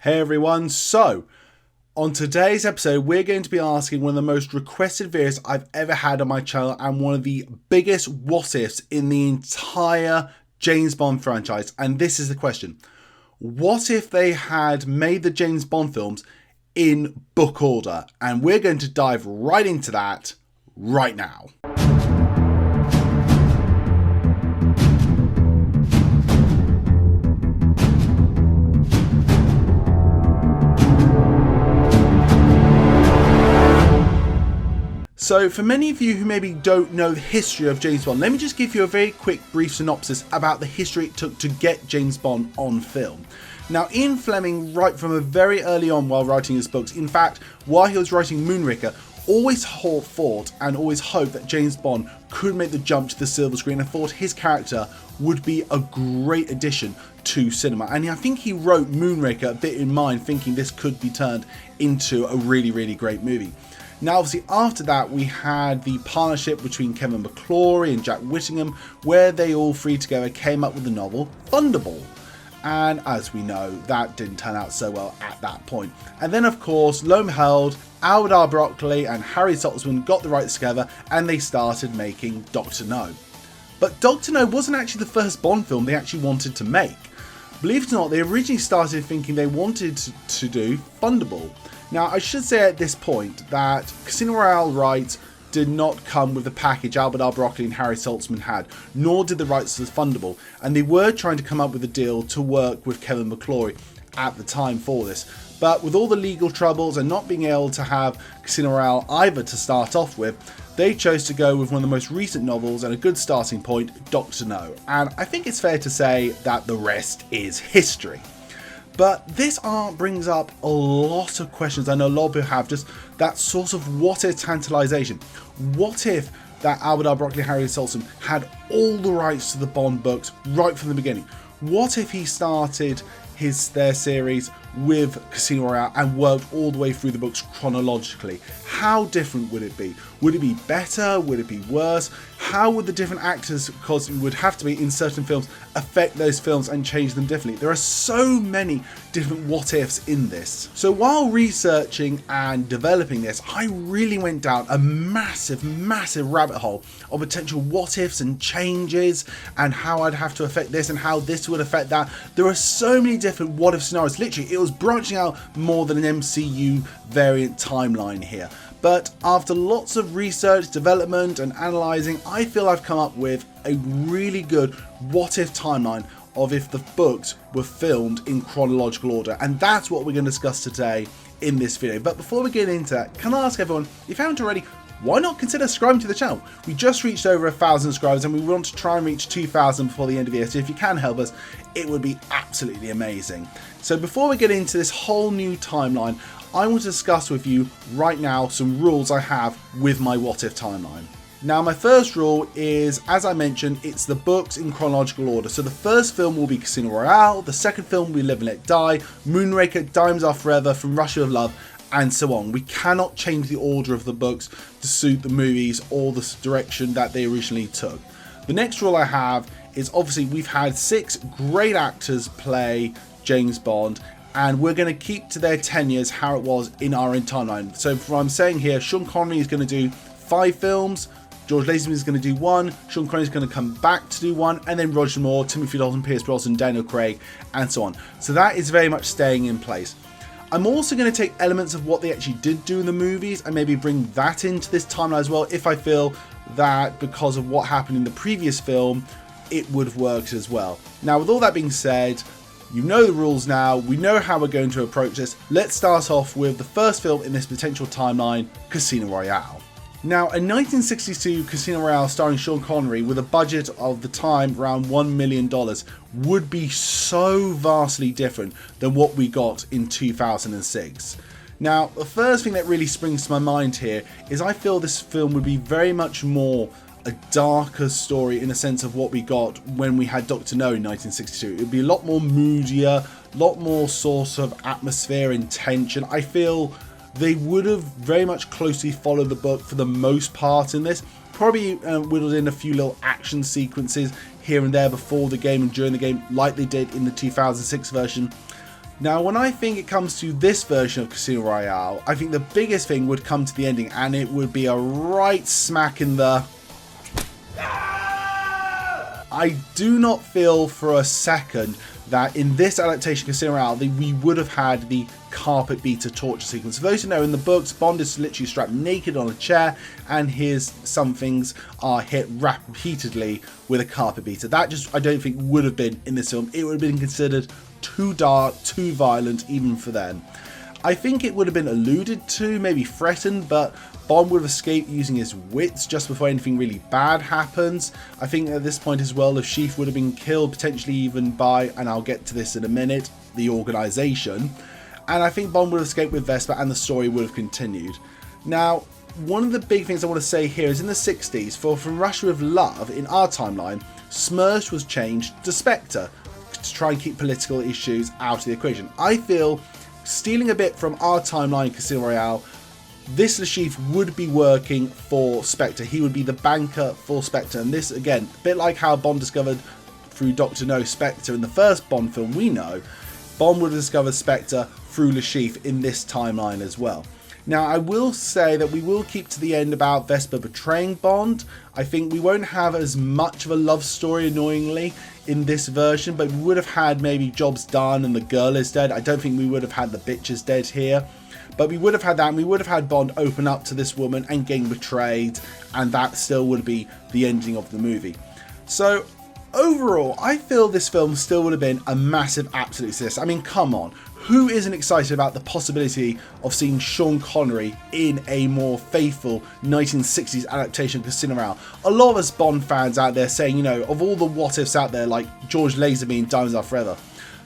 Hey everyone, so on today's episode we're going to be asking one of the most requested videos I've ever had on my channel and one of the biggest what ifs in the entire James Bond franchise. And this is the question: what if they had made the James Bond films in book order? And we're going to dive right into that right now. So for many of you who maybe don't know the history of James Bond, let me just give you a very quick brief synopsis about the history it took to get James Bond on film. Now, Ian Fleming, right from a very early on while writing his books, in fact, while he was writing Moonraker, always thought and always hoped that James Bond could make the jump to the silver screen and thought his character would be a great addition to cinema. And I think he wrote Moonraker a bit in mind, thinking this could be turned into a really, really great movie. Now, obviously, after that, we had the partnership between Kevin McClory and Jack Whittingham, where they all three together came up with the novel Thunderball. And as we know, that didn't turn out so well at that point. And then, of course, lo and behold, Albert R. Broccoli and Harry Saltzman got the rights together and they started making Dr. No. But Dr. No wasn't actually the first Bond film they actually wanted to make. Believe it or not, they originally started thinking they wanted to do Thunderball. Now, I should say at this point that Casino Royale rights did not come with the package Albert R. Broccoli and Harry Saltzman had, nor did the rights to Thunderball, and they were trying to come up with a deal to work with Kevin McClory at the time for this. But with all the legal troubles and not being able to have Casino Royale either to start off with, they chose to go with one of the most recent novels and a good starting point, Dr. No. And I think it's fair to say that the rest is history. But this art brings up a lot of questions I know a lot of people have, just that sort of what if tantalization. What if that Albert R. Broccoli and Harry Saltzman had all the rights to the Bond books right from the beginning? What if he started their series with Casino Royale and worked all the way through the books chronologically? How different would it be? Would it be better? Would it be worse? How would the different actors, because it would have to be in certain films, affect those films and change them differently? There are so many different what ifs in this. So while researching and developing this, I really went down a massive rabbit hole of potential what ifs and changes and how I'd have to affect this and how this would affect that. There are so many different what if scenarios. Literally, it was branching out more than an MCU variant timeline here. But after lots of research, development and analysing, I feel I've come up with a really good what if timeline of if the books were filmed in chronological order. And that's what we're going to discuss today in this video. But before we get into that, can I ask everyone, if you haven't already, why not consider subscribing to the channel? We just reached over 1,000 subscribers and we want to try and reach 2,000 before the end of the year. So if you can help us, it would be absolutely amazing. So before we get into this whole new timeline, I want to discuss with you right now some rules I have with my what if timeline. Now, my first rule is, as I mentioned, it's the books in chronological order. So the first film will be Casino Royale, the second film will be Live and Let Die, Moonraker, Diamonds Are Forever, From Russia with Love, and so on. We cannot change the order of the books to suit the movies or the direction that they originally took. The next rule I have is, obviously, we've had 6 great actors play James Bond, and we're going to keep to their tenures how it was in our own timeline. So from what I'm saying here, Sean Connery is going to do 5 films, George Lazenby is going to do 1, Sean Connery is going to come back to do 1, and then Roger Moore, Timothy Dalton, Pierce Brosnan, Daniel Craig, and so on. So that is very much staying in place. I'm also going to take elements of what they actually did do in the movies and maybe bring that into this timeline as well, if I feel that because of what happened in the previous film, it would have worked as well. Now, with all that being said, you know the rules now, we know how we're going to approach this. Let's start off with the first film in this potential timeline, Casino Royale. Now, a 1962 Casino Royale starring Sean Connery with a budget of the time around $1 million would be so vastly different than what we got in 2006. Now, the first thing that really springs to my mind here is I feel this film would be very much more a darker story in the sense of what we got when we had Dr. No in 1962. It would be a lot more moodier, a lot more sort of atmosphere and tension. I feel they would have very much closely followed the book for the most part in this. Probably whittled in a few little action sequences here and there before the game and during the game like they did in the 2006 version. Now, when I think it comes to this version of Casino Royale, I think the biggest thing would come to the ending, and it would be a right smack in the... I do not feel for a second that in this adaptation Casino Royale we would have had the carpet beater torture sequence. For those who know, in the books, Bond is literally strapped naked on a chair and his somethings are hit repeatedly with a carpet beater. That just, I don't think, would have been in this film. It would have been considered too dark, too violent, even for then. I think it would have been alluded to, maybe threatened, but Bond would have escaped using his wits just before anything really bad happens. I think at this point as well, the Chief would have been killed, potentially even by, and I'll get to this in a minute, the organisation. And I think Bond would have escaped with Vesper and the story would have continued. Now, one of the big things I want to say here is in the 60s, for From Russia with Love, in our timeline, Smersh was changed to Spectre to try and keep political issues out of the equation. I feel, stealing a bit from our timeline in Casino Royale, this Lashif would be working for Spectre. He would be the banker for Spectre. And this, again, a bit like how Bond discovered through Dr. No Spectre in the first Bond film we know, Bond would have discovered Spectre through Lashif in this timeline as well. Now, I will say that we will keep to the end about Vesper betraying Bond. I think we won't have as much of a love story, annoyingly, in this version, but we would have had maybe jobs done and the girl is dead. I don't think we would have had the bitch is dead here. But we would have had that, and we would have had Bond open up to this woman and getting betrayed, and that still would be the ending of the movie. So, overall, I feel this film still would have been a massive absolute success. I mean, come on. Who isn't excited about the possibility of seeing Sean Connery in a more faithful 1960s adaptation of Casino Royale? A lot of us Bond fans out there saying, you know, of all the what-ifs out there, like George Lazenby in Diamonds Are Forever,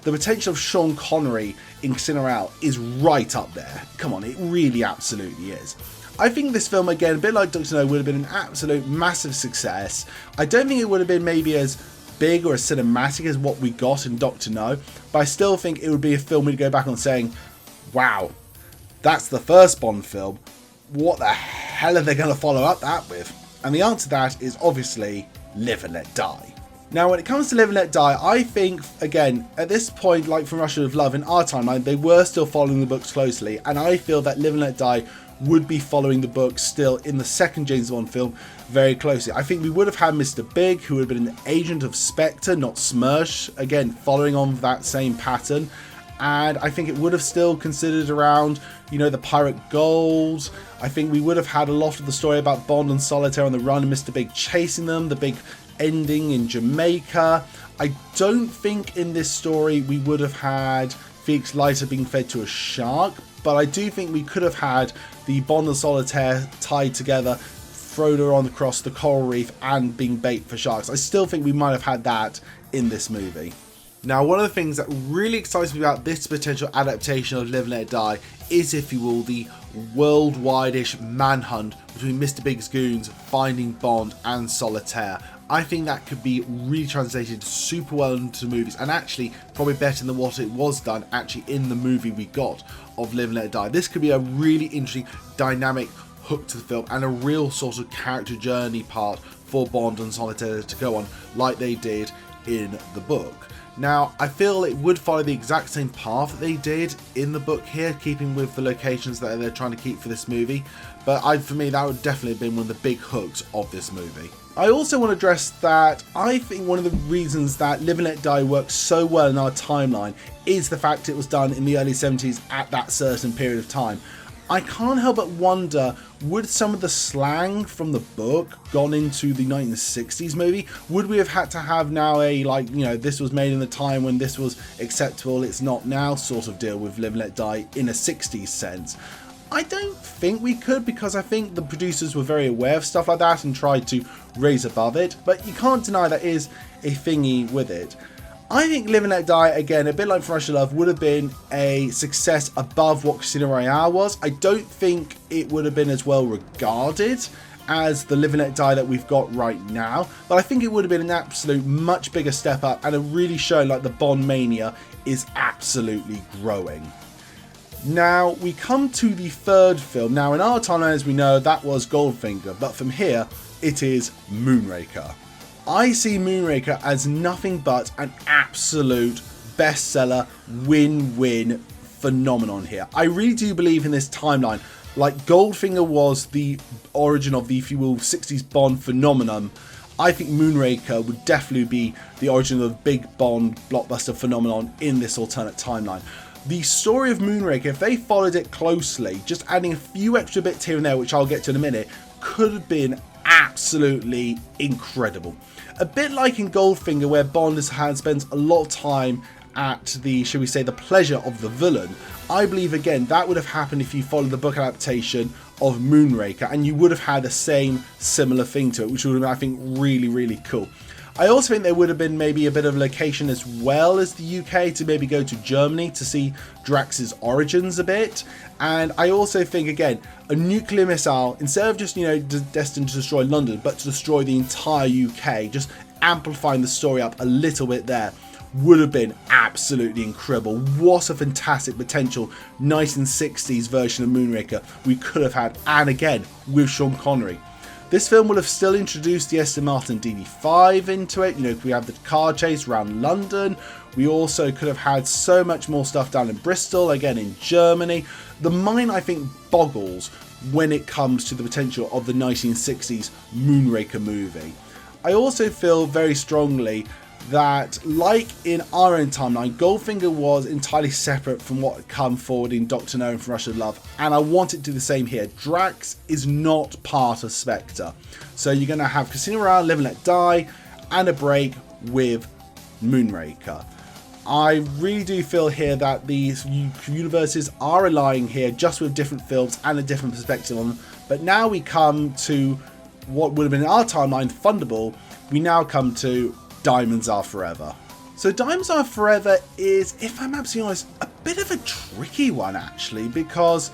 the potential of Sean Connery in Casino Royale is right up there. Come on, it really absolutely is. I think this film, again, a bit like Dr. No, would have been an absolute massive success. I don't think it would have been maybe as big or as cinematic as what we got in Dr. No, but I still think it would be a film we'd go back on saying, wow, that's the first Bond film. What the hell are they going to follow up that with? And the answer to that is obviously Live and Let Die. Now, when it comes to Live and Let Die, I think, again, at this point, like From Russia with Love in our timeline, they were still following the books closely, and I feel that Live and Let Die would be following the books still in the second James Bond film very closely. I think we would have had Mr. Big, who would have been an agent of Spectre, not Smersh, again, following on that same pattern. And I think it would have still considered around, you know, the Pirate Gold. I think we would have had a lot of the story about Bond and Solitaire on the run and Mr. Big chasing them, the big ending in Jamaica. I don't think in this story we would have had Felix Leiter being fed to a shark, but I do think we could have had the Bond and Solitaire tied together, Frodo on across the coral reef and being bait for sharks. I still think we might have had that in this movie. Now, one of the things that really excites me about this potential adaptation of Live and Let Die is, if you will, the worldwide-ish manhunt between Mr. Big's goons finding Bond and Solitaire. I think that could be really translated super well into movies, and actually probably better than what it was done actually in the movie we got of Live and Let Die. This could be a really interesting dynamic hook to the film and a real sort of character journey part for Bond and Solitaire to go on, like they did in the book. Now, I feel it would follow the exact same path that they did in the book here, keeping with the locations that they're trying to keep for this movie. But for me, that would definitely have been one of the big hooks of this movie. I also want to address that I think one of the reasons that Live and Let Die works so well in our timeline is the fact it was done in the early 70s at that certain period of time. I can't help but wonder, would some of the slang from the book gone into the 1960s movie? Would we have had to have now a, like, you know, this was made in the time when this was acceptable, it's not now sort of deal with Live and Let Die in a 60s sense? I don't think we could, because I think the producers were very aware of stuff like that and tried to raise above it, but you can't deny that is a thingy with it. I think Live and Let Die, again, a bit like From Russia with Love, would have been a success above what Casino Royale was. I don't think it would have been as well regarded as the Live and Let Die that we've got right now, but I think it would have been an absolute much bigger step up and it really shown like the Bond mania is absolutely growing. Now, we come to the third film. Now, in our timeline, as we know, that was Goldfinger, but from here, it is Moonraker. I see Moonraker as nothing but an absolute bestseller, win-win phenomenon here. I really do believe in this timeline. Like Goldfinger was the origin of the, if you will, 60s Bond phenomenon, I think Moonraker would definitely be the origin of the big Bond blockbuster phenomenon in this alternate timeline. The story of Moonraker, if they followed it closely, just adding a few extra bits here and there, which I'll get to in a minute, could have been absolutely incredible. A bit like in Goldfinger, where Bond has spent a lot of time at the, shall we say, the pleasure of the villain. I believe, again, that would have happened if you followed the book adaptation of Moonraker, and you would have had the same similar thing to it, which would have been, I think, really, really cool. I also think there would have been maybe a bit of location as well as the UK, to maybe go to Germany to see Drax's origins a bit. And I also think, again, a nuclear missile, instead of just, you know, destined to destroy London, but to destroy the entire UK, just amplifying the story up a little bit there, would have been absolutely incredible. What a fantastic potential 1960s version of Moonraker we could have had, and again, with Sean Connery. This film would have still introduced the Aston Martin DD5 into it. You know, we have the car chase around London. We also could have had so much more stuff down in Bristol, again in Germany. The mind, I think, boggles when it comes to the potential of the 1960s Moonraker movie. I also feel very strongly that, like in our own timeline, Goldfinger was entirely separate from what had come forward in Dr. No and From Russia with Love, and I want it to do the same here. Drax is not part of Spectre, so you're going to have Casino Royale, Live and Let Die, and a break with Moonraker. I really do feel here that these universes are aligning here, just with different films and a different perspective on them, but now we come to what would have been in our timeline, Thunderball. We now come to Diamonds Are Forever. So Diamonds Are Forever is, if I'm absolutely honest, a bit of a tricky one actually, because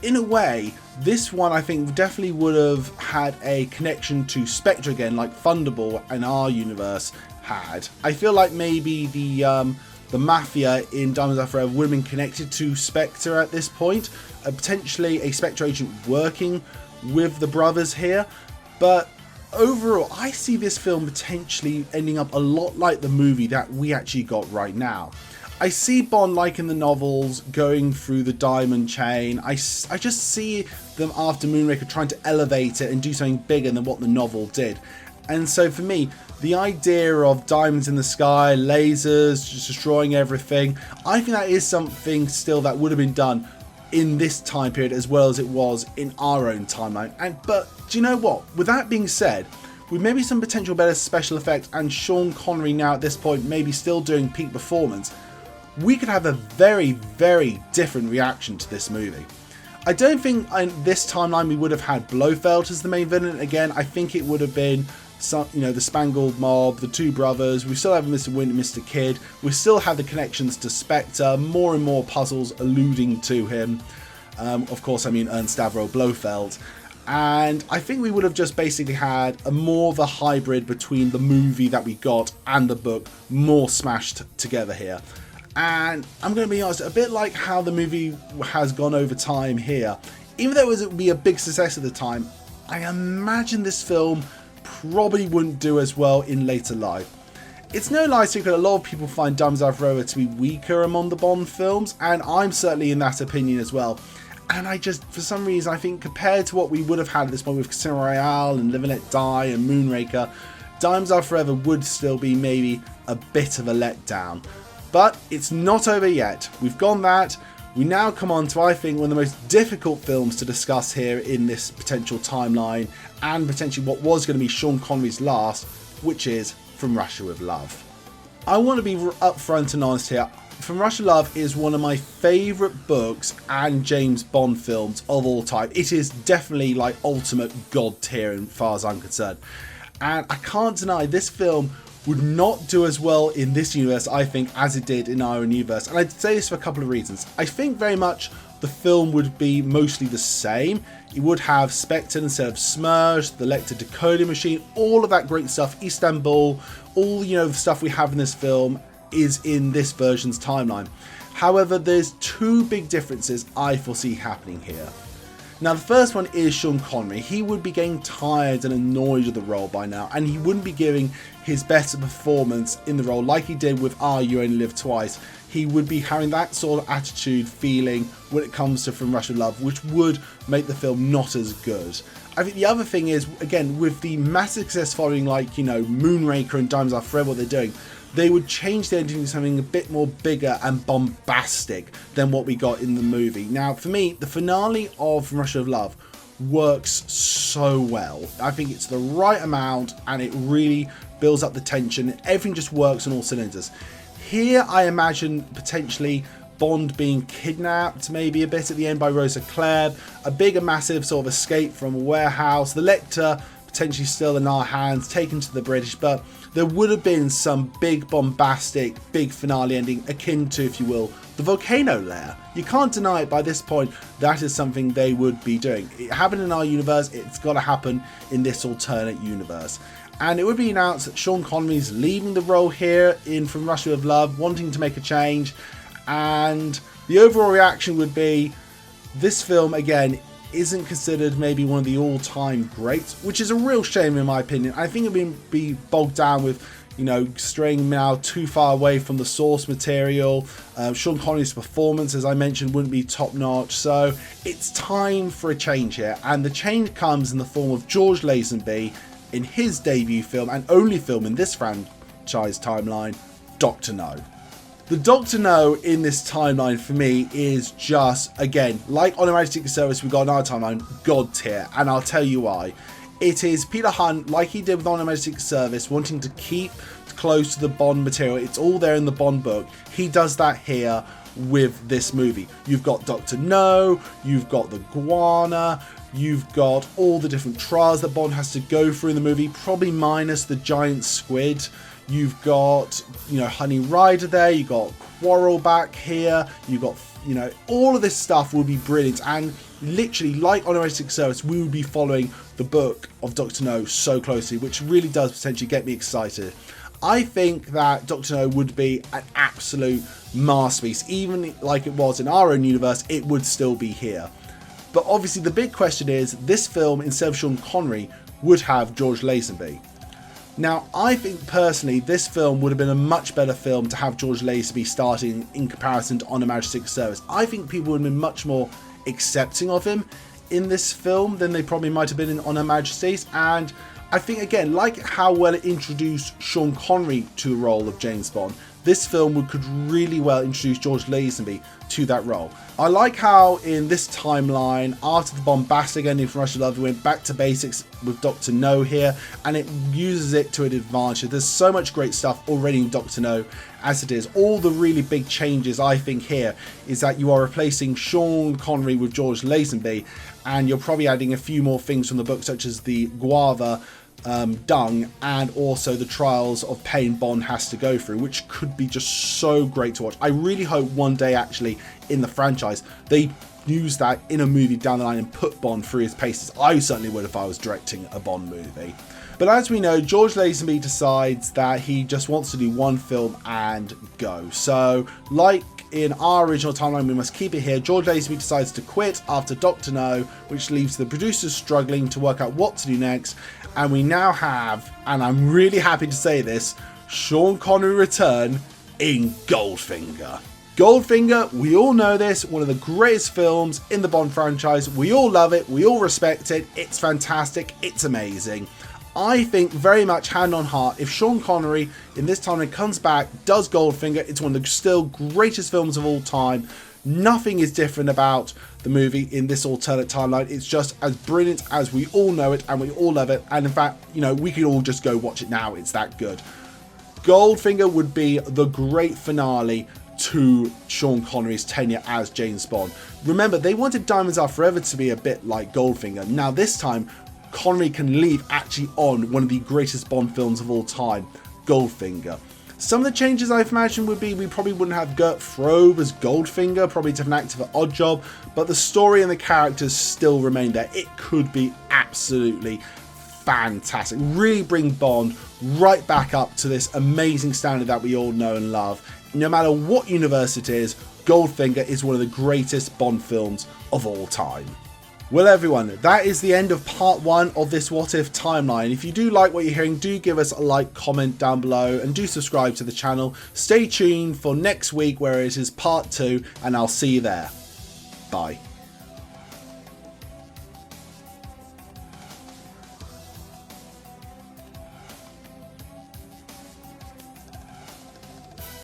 in a way, this one I think definitely would have had a connection to Spectre again, like Thunderball in our universe had. I feel like maybe the Mafia in Diamonds Are Forever would have been connected to Spectre at this point, potentially a Spectre agent working with the brothers here, but overall, I see this film potentially ending up a lot like the movie that we actually got right now. I see Bond, like in the novels, going through the diamond chain. I just see them after Moonraker trying to elevate it and do something bigger than what the novel did. And so for me, the idea of diamonds in the sky, lasers, just destroying everything, I think that is something still that would have been done in this time period as well as it was in our own timeline. But do you know what? With that being said, with maybe some potential better special effects and Sean Connery now at this point maybe still doing peak performance, we could have a very, very different reaction to this movie. I don't think in this timeline we would have had Blofeld as the main villain again. I think it would have been some, you know, the Spangled Mob, the two brothers. We still have Mr. Wint and Mr. Kidd. We still have the connections to Spectre, more and more puzzles alluding to him. Of course, I mean Ernst Stavro Blofeld. And I think we would have just basically had a more of a hybrid between the movie that we got and the book, more smashed together here. And I'm going to be honest, a bit like how the movie has gone over time here, even though it would be a big success at the time, I imagine this film probably wouldn't do as well in later life. It's no lie secret, a lot of people find Diamonds Are Forever to be weaker among the Bond films, and I'm certainly in that opinion as well. And I just, for some reason, I think compared to what we would have had at this point with Casino Royale and Live and Let Die and Moonraker, Diamonds Are Forever would still be maybe a bit of a letdown. But it's not over yet. We've gone that. We now come on to, I think, one of the most difficult films to discuss here in this potential timeline, and potentially what was going to be Sean Connery's last, which is From Russia with Love. I want to be upfront and honest here. From Russia with Love is one of my favourite books and James Bond films of all time. It is definitely like ultimate god tier as far as I'm concerned. And I can't deny this film would not do as well in this universe, I think, as it did in our own universe. And I'd say this for a couple of reasons. I think very much the film would be mostly the same. It would have Spectre instead of Smerge, the Lecter decoding machine, all of that great stuff, Istanbul, all, you know, the stuff we have in this film is in this version's timeline. However, there's two big differences I foresee happening here. Now, the first one is Sean Connery. He would be getting tired and annoyed of the role by now, and he wouldn't be giving his best performance in the role like he did with You Only Live Twice. He would be having that sort of attitude, feeling when it comes to From Russia with Love, which would make the film not as good. I think the other thing is, again, with the massive success following, like, you know, Moonraker and Diamonds Are Forever, what they're doing, they would change the ending to something a bit more bigger and bombastic than what we got in the movie. Now, for me, the finale of From Russia with Love works so well. I think it's the right amount, and it really builds up the tension. Everything just works on all cylinders. Here, I imagine potentially Bond being kidnapped maybe a bit at the end by Rosa Clare, a big and massive sort of escape from a warehouse, the Lecter potentially still in our hands, taken to the British, but there would have been some big bombastic, big finale ending akin to, if you will, the volcano lair. You can't deny it by this point, that is something they would be doing. It happened in our universe, it's got to happen in this alternate universe. And it would be announced that Sean Connery's leaving the role here in From Russia with Love, wanting to make a change, and the overall reaction would be, this film, again, isn't considered maybe one of the all-time greats, which is a real shame in my opinion. I think it would be bogged down with, you know, straying now too far away from the source material. Sean Connery's performance, as I mentioned, wouldn't be top-notch, so it's time for a change here, and the change comes in the form of George Lazenby in his debut film, and only film in this franchise timeline, Dr. No. The Dr. No in this timeline for me is just, again, like on Her Majesty's Secret Service, we got in our timeline, God tier, and I'll tell you why. It is Peter Hunt, like he did with On Her Majesty's Secret Service, wanting to keep close to the Bond material. It's all there in the Bond book. He does that here with this movie. You've got Dr. No, you've got the Guana, you've got all the different trials that Bond has to go through in the movie, probably minus the giant squid. You've got, you know, Honey Rider there, you've got Quarrel back here, you've got, you know, all of this stuff will be brilliant, and literally, like on Her Majesty's Secret Service, we will be following the book of Dr. No so closely, which really does potentially get me excited. I think that Dr. No would be an absolute masterpiece. Even like it was in our own universe, it would still be here. But obviously the big question is, this film, instead of Sean Connery, would have George Lazenby. Now, I think personally this film would have been a much better film to have George Lazenby starting in comparison to On Her Majesty's Secret Service. I think people would have been much more accepting of him in this film than they probably might have been in On Her Majesty's, and I think, again, like how well it introduced Sean Connery to the role of James Bond, this film could really well introduce George Lazenby to that role. I like how in this timeline, after the bombastic ending from Russia with Love, we went back to basics with Dr. No here, and it uses it to an advantage. There's so much great stuff already in Dr. No as it is. All the really big changes, I think, here is that you are replacing Sean Connery with George Lazenby, and you're probably adding a few more things from the book, such as the guava dung, and also the trials of pain Bond has to go through, which could be just so great to watch. I really hope one day, actually, in the franchise, they use that in a movie down the line and put Bond through his paces. I certainly would if I was directing a Bond movie. But as we know, George Lazenby decides that he just wants to do one film and go. So, like in our original timeline, we must keep it here. George Lazenby decides to quit after Dr. No, which leaves the producers struggling to work out what to do next. And we now have, and I'm really happy to say this, Sean Connery return in Goldfinger. Goldfinger, we all know this, one of the greatest films in the Bond franchise. We all love it, we all respect it, it's fantastic, it's amazing. I think very much hand on heart, if Sean Connery in this time comes back, does Goldfinger, it's one of the still greatest films of all time. Nothing is different about the movie in this alternate timeline. It's just as brilliant as we all know it and we all love it. And in fact, you know, we could all just go watch it now. It's that good. Goldfinger would be the great finale to Sean Connery's tenure as James Bond. Remember, they wanted Diamonds Are Forever to be a bit like Goldfinger. Now this time, Connery can leave actually on one of the greatest Bond films of all time, Goldfinger. Some of the changes I've imagined would be, we probably wouldn't have Gert Frove as Goldfinger, probably different actor for Oddjob, but the story and the characters still remain there. It could be absolutely fantastic. Really bring Bond right back up to this amazing standard that we all know and love. No matter what universe it is, Goldfinger is one of the greatest Bond films of all time. Well everyone, that is the end of part 1 of this What If timeline. If you do like what you're hearing, do give us a like, comment down below, and do subscribe to the channel. Stay tuned for next week where it is part 2, and I'll see you there. Bye.